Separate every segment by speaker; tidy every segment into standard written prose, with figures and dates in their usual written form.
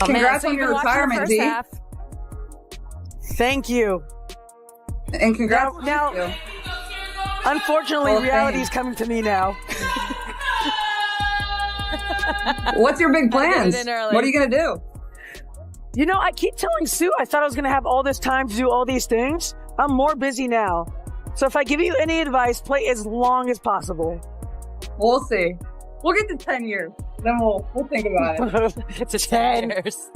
Speaker 1: Congrats on your retirement, D.
Speaker 2: Thank you.
Speaker 1: And congrats.
Speaker 2: Now, unfortunately, reality is coming to me now.
Speaker 1: What's your big plans? What are you going to do?
Speaker 2: You know, I keep telling Sue I thought I was going to have all this time to do all these things. I'm more busy now. So if I give you any advice, play as long as possible.
Speaker 1: We'll see. We'll get to 10 years. Then we'll think about it.
Speaker 2: It's a 10 years.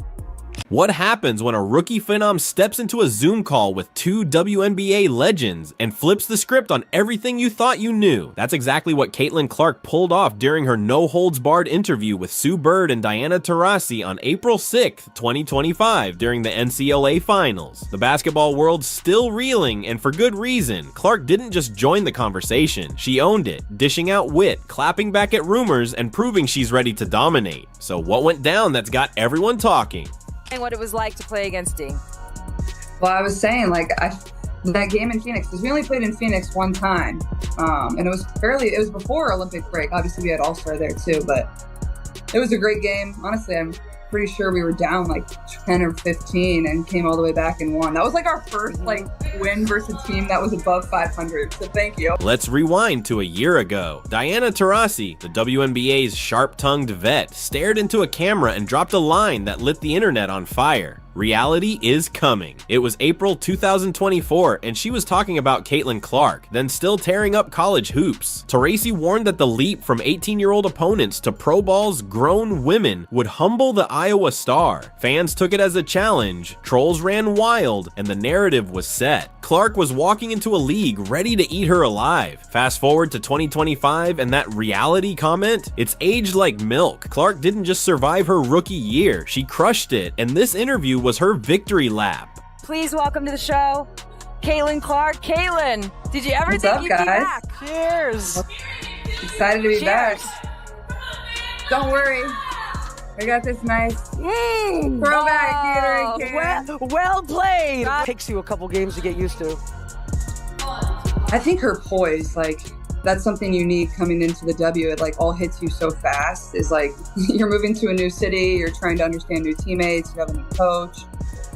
Speaker 3: What happens when a rookie phenom steps into a Zoom call with two WNBA legends and flips the script on everything you thought you knew? That's exactly what Caitlin Clark pulled off during her no-holds-barred interview with Sue Bird and Diana Taurasi on April 6th, 2025 during the NCAA Finals. The basketball world's still reeling, and for good reason. Clark didn't just join the conversation, she owned it, dishing out wit, clapping back at rumors, and proving she's ready to dominate. So what went down that's got everyone talking?
Speaker 4: And what it was like to play against D.
Speaker 1: Well, I was saying, that game in Phoenix, because we only played in Phoenix one time, and it was before Olympic break. Obviously, we had All-Star there too, but it was a great game. Honestly, I'm pretty sure we were down 10 or 15 and came all the way back and won. That was our first win versus a team that was above 500. So thank you.
Speaker 3: Let's rewind to a year ago. Diana Taurasi, the WNBA's sharp-tongued vet, stared into a camera and dropped a line that lit the internet on fire. Reality is coming. It was April 2024, and she was talking about Caitlin Clark, then still tearing up college hoops. Taurasi warned that the leap from 18-year-old opponents to pro ball's grown women would humble the Iowa star. Fans took it as a challenge, trolls ran wild, and the narrative was set. Clark was walking into a league ready to eat her alive. Fast forward to 2025, and that reality comment? It's aged like milk. Clark didn't just survive her rookie year, she crushed it, and this interview was her victory lap.
Speaker 4: Please welcome to the show, Caitlin Clark. Caitlin, did you ever think you'd be back?
Speaker 2: Cheers.
Speaker 1: Excited to be back. Don't worry. I got this nice throwback Gatorade can.
Speaker 2: Well played. It takes you a couple games to get used to.
Speaker 1: I think her poise, that's something you need coming into the W. It all hits you so fast. Is you're moving to a new city, you're trying to understand new teammates, you have a new coach,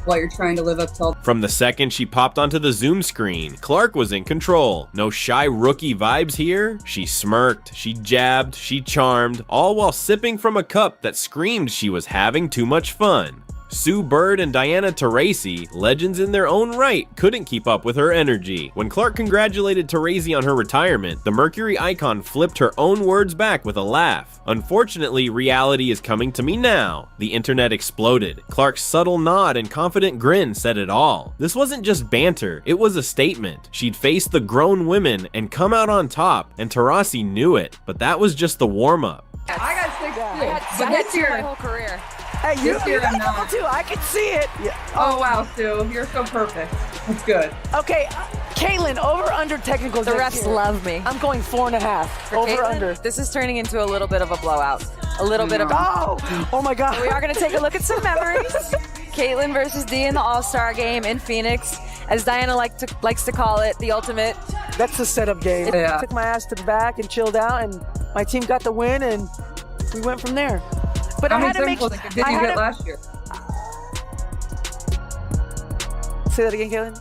Speaker 1: while you're trying to live up to all.
Speaker 3: From the second she popped onto the Zoom screen, Clark was in control. No shy rookie vibes here. She smirked, she jabbed, she charmed, all while sipping from a cup that screamed she was having too much fun. Sue Bird and Diana Taurasi, legends in their own right, couldn't keep up with her energy. When Clark congratulated Taurasi on her retirement, the Mercury icon flipped her own words back with a laugh. Unfortunately, reality is coming to me now. The internet exploded. Clark's subtle nod and confident grin said it all. This wasn't just banter, it was a statement. She'd faced the grown women and come out on top, and Taurasi knew it, but that was just the warm-up.
Speaker 1: I got 6 too.
Speaker 4: I had 2 my whole career.
Speaker 2: Hey, you got a couple too. I can see it. Yeah.
Speaker 1: Oh, wow, Sue. You're so perfect. That's good.
Speaker 2: Okay, Caitlin, over under technicals.
Speaker 4: The refs love me.
Speaker 2: I'm going 4.5. Over
Speaker 4: Caitlin,
Speaker 2: under.
Speaker 4: This is turning into a little bit of a blowout. A little bit of.
Speaker 2: Oh my God.
Speaker 4: We are going to take a look at some memories. Caitlin versus D in the All-Star game in Phoenix, as Diana likes to call it, the ultimate.
Speaker 2: That's the setup game.
Speaker 1: Yeah.
Speaker 2: I took my ass to the back and chilled out, and my team got the win, and we went from there. But
Speaker 1: How
Speaker 2: I
Speaker 1: many
Speaker 2: had to make.
Speaker 1: did you get last year?
Speaker 2: Say that again, Caitlin.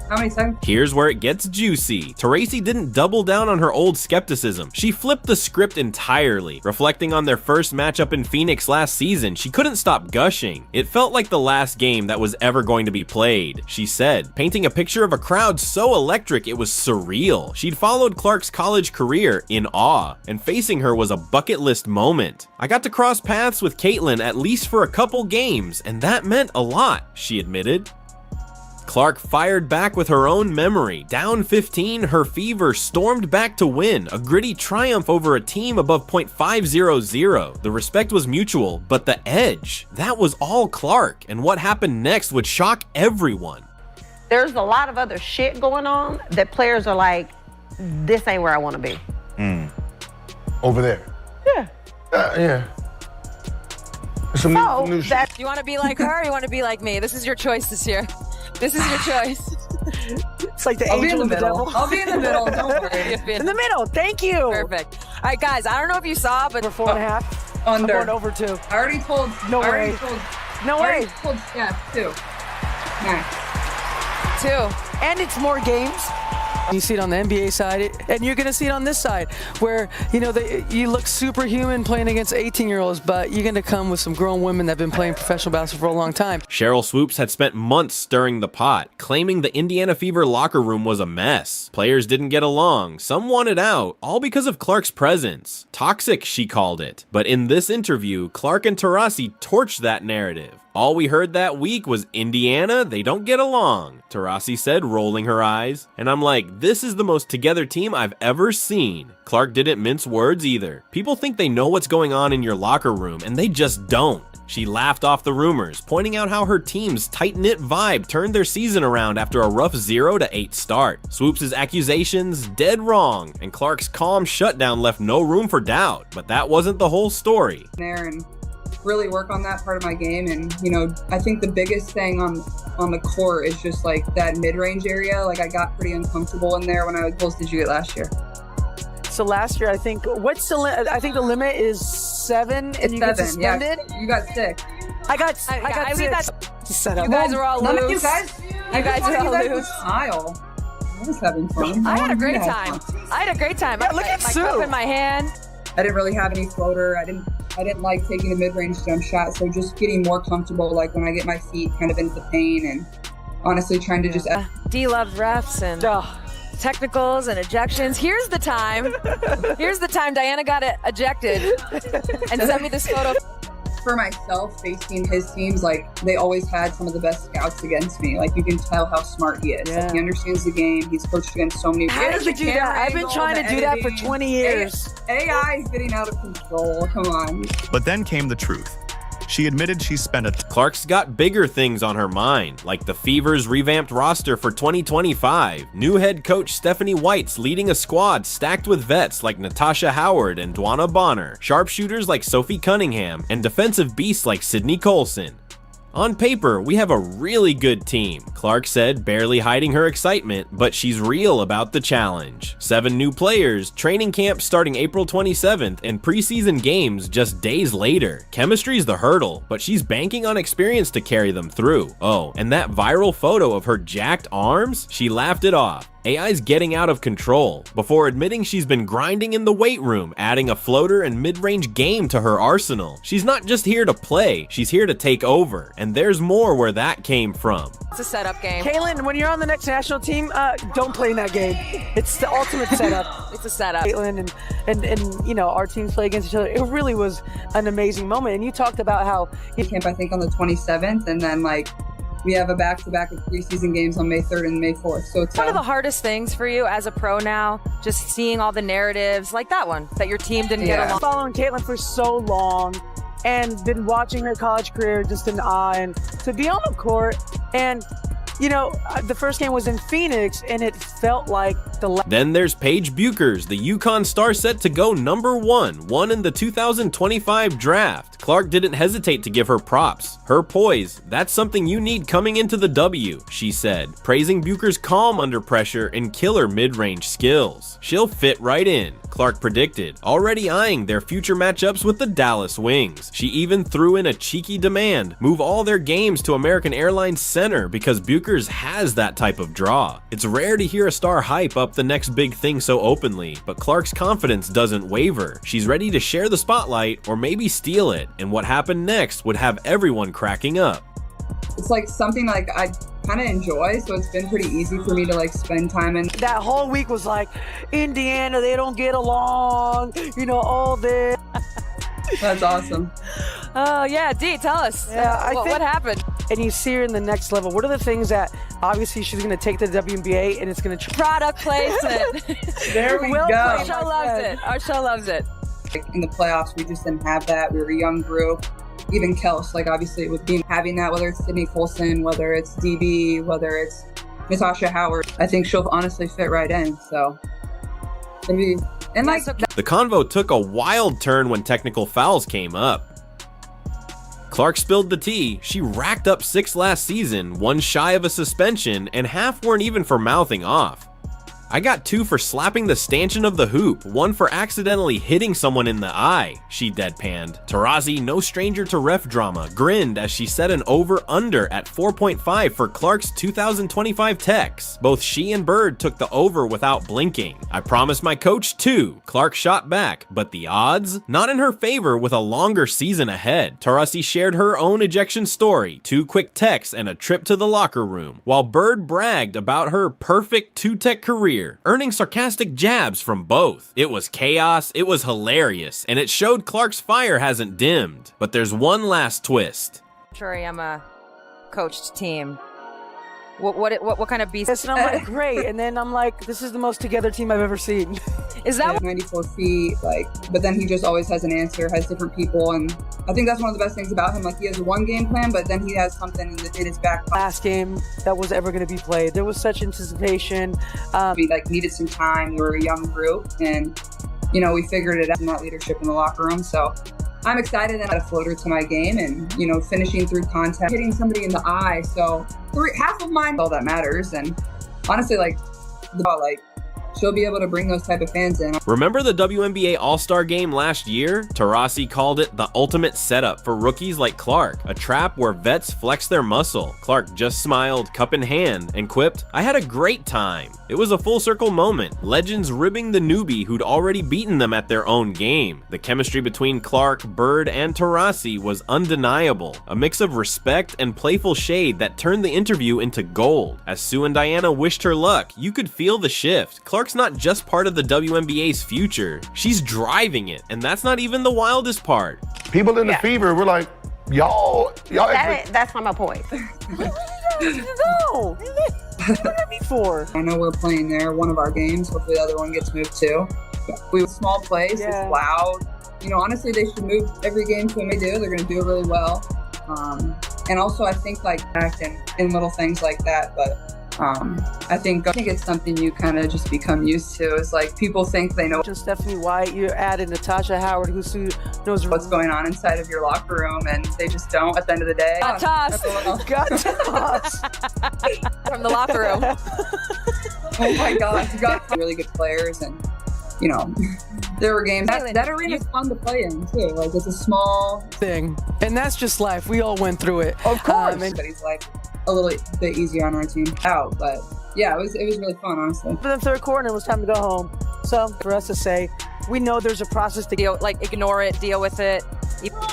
Speaker 1: How many seconds?
Speaker 3: Here's where it gets juicy. Taurasi didn't double down on her old skepticism. She flipped the script entirely. Reflecting on their first matchup in Phoenix last season, she couldn't stop gushing. It felt like the last game that was ever going to be played, she said, painting a picture of a crowd so electric it was surreal. She'd followed Clark's college career in awe, and facing her was a bucket list moment. I got to cross paths with Caitlin at least for a couple games, and that meant a lot, she admitted. Clark fired back with her own memory. Down 15, her fever stormed back to win, a gritty triumph over a team above .500. The respect was mutual, but the edge, that was all Clark, and what happened next would shock everyone.
Speaker 5: There's a lot of other shit going on that players are like, this ain't where I want to be.
Speaker 6: Over there?
Speaker 5: Yeah.
Speaker 6: Yeah. Some new shit.
Speaker 4: You want to be like her or you want to be like me? This is your choice this year. This is your choice.
Speaker 2: It's like the
Speaker 1: I'll be in
Speaker 2: angel
Speaker 1: the
Speaker 2: of the
Speaker 1: middle.
Speaker 2: devil.
Speaker 1: I'll be in the middle. Don't worry.
Speaker 2: In the middle. Thank you.
Speaker 4: Perfect. All right, guys, I don't know if you saw, but
Speaker 2: We're 4.5.
Speaker 1: Under.
Speaker 2: I'm going over 2.
Speaker 1: I already told.
Speaker 2: No
Speaker 1: I already
Speaker 2: way.
Speaker 1: told
Speaker 2: No way.
Speaker 1: Yeah, 2. Nice.
Speaker 4: 2.
Speaker 2: And it's more games. You see it on the NBA side, and you're going to see it on this side, where, you know, you look superhuman playing against 18-year-olds, but you're going to come with some grown women that have been playing professional basketball for a long time.
Speaker 3: Cheryl Swoops had spent months stirring the pot, claiming the Indiana Fever locker room was a mess. Players didn't get along, some wanted out, all because of Clark's presence. Toxic, she called it. But in this interview, Clark and Taurasi torched that narrative. All we heard that week was Indiana, they don't get along, Taurasi said, rolling her eyes. And I'm like, this is the most together team I've ever seen. Clark didn't mince words either. People think they know what's going on in your locker room, and they just don't. She laughed off the rumors, pointing out how her team's tight-knit vibe turned their season around after a rough 0-8 start. Swoops' accusations, dead wrong, and Clark's calm shutdown left no room for doubt. But that wasn't the whole story.
Speaker 1: There and really work on that part of my game, and you know, I think the biggest thing on the court is just like that mid-range area. Like I got pretty uncomfortable in there. When what goals did you get last year?
Speaker 2: So last year, I think I think the limit is 7, and
Speaker 1: it's
Speaker 2: you
Speaker 1: 7,
Speaker 2: get suspended.
Speaker 1: Yeah. You got 6.
Speaker 2: I got 6. Set up.
Speaker 4: You guys are all
Speaker 1: None
Speaker 4: loose.
Speaker 1: of you guys.
Speaker 4: You guys are all loose.
Speaker 1: Smile. I was having fun.
Speaker 4: I had a great time. I had a great time.
Speaker 2: Yeah, look at
Speaker 4: my
Speaker 2: Sue.
Speaker 4: cup in my hand.
Speaker 1: I didn't really have any floater. I didn't like taking the mid-range jump shot, so just getting more comfortable, like when I get my feet kind of into the paint, and honestly trying to just...
Speaker 4: D loves refs and technicals and ejections. Here's the time Diana got ejected and sent me this photo.
Speaker 1: For myself, facing his teams, like they always had some of the best scouts against me. Like you can tell how smart he is.
Speaker 2: Yeah.
Speaker 1: Like, he understands the game. He's coached against so many.
Speaker 2: How does he do that? I've been trying to do that for 20 years.
Speaker 1: AI is getting out of control. Come on.
Speaker 7: But then came the truth. She admitted she spent
Speaker 3: Clark's got bigger things on her mind, like the Fever's revamped roster for 2025, new head coach Stephanie White's leading a squad stacked with vets like Natasha Howard and Dwana Bonner, sharpshooters like Sophie Cunningham, and defensive beasts like Sydney Colson. On paper, we have a really good team, Clark said, barely hiding her excitement, but she's real about the challenge. 7 new players, training camp starting April 27th, and preseason games just days later. Chemistry's the hurdle, but she's banking on experience to carry them through. Oh, and that viral photo of her jacked arms? She laughed it off. AI's getting out of control, before admitting she's been grinding in the weight room, adding a floater and mid-range game to her arsenal. She's not just here to play, she's here to take over, and there's more where that came from.
Speaker 4: It's a setup game.
Speaker 2: Caitlin, when you're on the next national team, don't play in that game. It's the ultimate setup.
Speaker 4: It's a setup.
Speaker 2: Caitlin and you know, our teams play against each other. It really was an amazing moment. And you talked about how
Speaker 1: Camp, I think, on the 27th, and then like we have a back-to-back of preseason games on May 3rd and May 4th. So it's
Speaker 4: one of the hardest things for you as a pro now, just seeing all the narratives like that one, that your team didn't get along.
Speaker 2: Following Caitlin for so long and been watching her college career just in awe, and to be on the court, and you know, the first game was in Phoenix, and it felt like
Speaker 3: Then there's Paige Buchers, the UConn star set to go number 1, won in the 2025 draft. Clark didn't hesitate to give her props. Her poise, that's something you need coming into the W, she said, praising Buchers' calm under pressure and killer mid-range skills. She'll fit right in, Clark predicted, already eyeing their future matchups with the Dallas Wings. She even threw in a cheeky demand, move all their games to American Airlines Center because Buchers has that type of draw. It's rare to hear a star hype up the next big thing so openly, but Clark's confidence doesn't waver. She's ready to share the spotlight or maybe steal it, and what happened next would have everyone cracking up.
Speaker 1: It's like something like I kind of enjoy, so it's been pretty easy for me to like spend time in.
Speaker 2: That whole week was like, Indiana, they don't get along, you know, all this.
Speaker 1: That's awesome.
Speaker 4: Oh yeah, Dee, tell us.
Speaker 2: Yeah,
Speaker 4: what happened?
Speaker 2: And you see her in the next level. What are the things that obviously she's going to take to the WNBA and it's going to
Speaker 4: product placement?
Speaker 1: There we go.
Speaker 4: Our show loves it. Our show loves it.
Speaker 1: In the playoffs, we just didn't have that. We were a young group. Even Kels, like obviously with being having that, whether it's Sydney Colson, whether it's DB, whether it's Natasha Howard, I think she'll honestly fit right in. So, maybe, and like
Speaker 3: the convo took a wild turn when technical fouls came up. Clark spilled the tea. She racked up 6 last season, 1 shy of a suspension, and half weren't even for mouthing off. I got 2 for slapping the stanchion of the hoop, 1 for accidentally hitting someone in the eye, she deadpanned. Taurasi, no stranger to ref drama, grinned as she set an over-under at 4.5 for Clark's 2025 Techs. Both she and Bird took the over without blinking. I promised my coach 2. Clark shot back, but the odds? Not in her favor with a longer season ahead. Taurasi shared her own ejection story, 2 quick texts, and a trip to the locker room, while Bird bragged about her perfect 2-tech career, earning sarcastic jabs from both. It was chaos, it was hilarious, and it showed Clark's fire hasn't dimmed. But there's one last twist.
Speaker 4: Sure, I am a coached team. What kind of beast?
Speaker 2: Yes, and I'm like, great. And then I'm like, this is the most together team I've ever seen.
Speaker 4: Is that
Speaker 1: 94 feet, but then he just always has an answer, has different people, and I think that's one of the best things about him. Like, he has one game plan, but then he has something in his back pocket.
Speaker 2: Last game that was ever going to be played, there was such anticipation.
Speaker 1: We needed some time. We were a young group, and we figured it out in that leadership in the locker room. So I'm excited that I had a floater to my game and, finishing through contact, hitting somebody in the eye. So half of mine, all that matters. And honestly, she'll be able to bring those type of fans in.
Speaker 3: Remember the WNBA All-Star Game last year? Taurasi called it the ultimate setup for rookies like Clark, a trap where vets flex their muscle. Clark just smiled, cup in hand, and quipped, "I had a great time." It was a full circle moment, legends ribbing the newbie who'd already beaten them at their own game. The chemistry between Clark, Bird, and Taurasi was undeniable, a mix of respect and playful shade that turned the interview into gold. As Sue and Diana wished her luck, you could feel the shift. Clark's not just part of the WNBA's future, she's driving it, and that's not even the wildest part.
Speaker 6: People in the fever, we're like, y'all.
Speaker 5: That's not my point.
Speaker 2: No. What are we for?
Speaker 1: I know we're playing there, one of our games. Hopefully the other one gets moved too. We have a small place, It's loud. Honestly, they should move every game to when they do. They're going to do it really well. And also, I think act in little things like that, but I think it's something you kind of just become used to. It's people think they know.
Speaker 2: Just Stephanie White, you added Natasha Howard, who knows
Speaker 1: what's going on inside of your locker room, and they just don't at the end of the day.
Speaker 4: Got tossed.
Speaker 2: Got tossed.
Speaker 4: From the locker room.
Speaker 1: Oh my gosh, you got really good players, and there were games. That arena's fun to play in too. It's a small
Speaker 2: thing, and that's just life. We all went through it.
Speaker 1: Of course. Everybody's a little bit easier on our team out, but yeah, it was really fun, honestly.
Speaker 2: For the third quarter, it was time to go home. So for us to say, we know there's a process to
Speaker 4: ignore it, deal with it.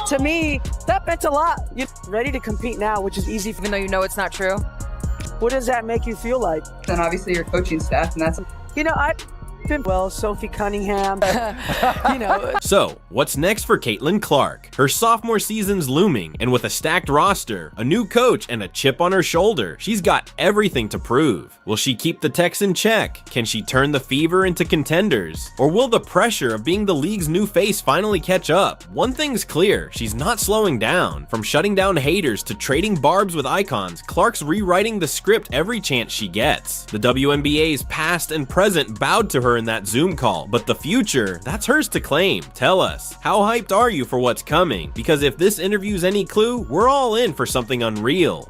Speaker 2: To me, that meant a lot. You're ready to compete now, which is easy.
Speaker 4: Even though it's not true.
Speaker 2: What does that make you feel like?
Speaker 1: Then obviously your coaching staff, and that's
Speaker 2: Sophie Cunningham.
Speaker 3: So, what's next for Caitlin Clark? Her sophomore season's looming, and with a stacked roster, a new coach, and a chip on her shoulder, she's got everything to prove. Will she keep the Techs in check? Can she turn the Fever into contenders? Or will the pressure of being the league's new face finally catch up? One thing's clear, she's not slowing down. From shutting down haters to trading barbs with icons, Clark's rewriting the script every chance she gets. The WNBA's past and present bowed to her in that Zoom call, but the future, that's hers to claim. Tell us, how hyped are you for what's coming? Because if this interview's any clue, we're all in for something unreal.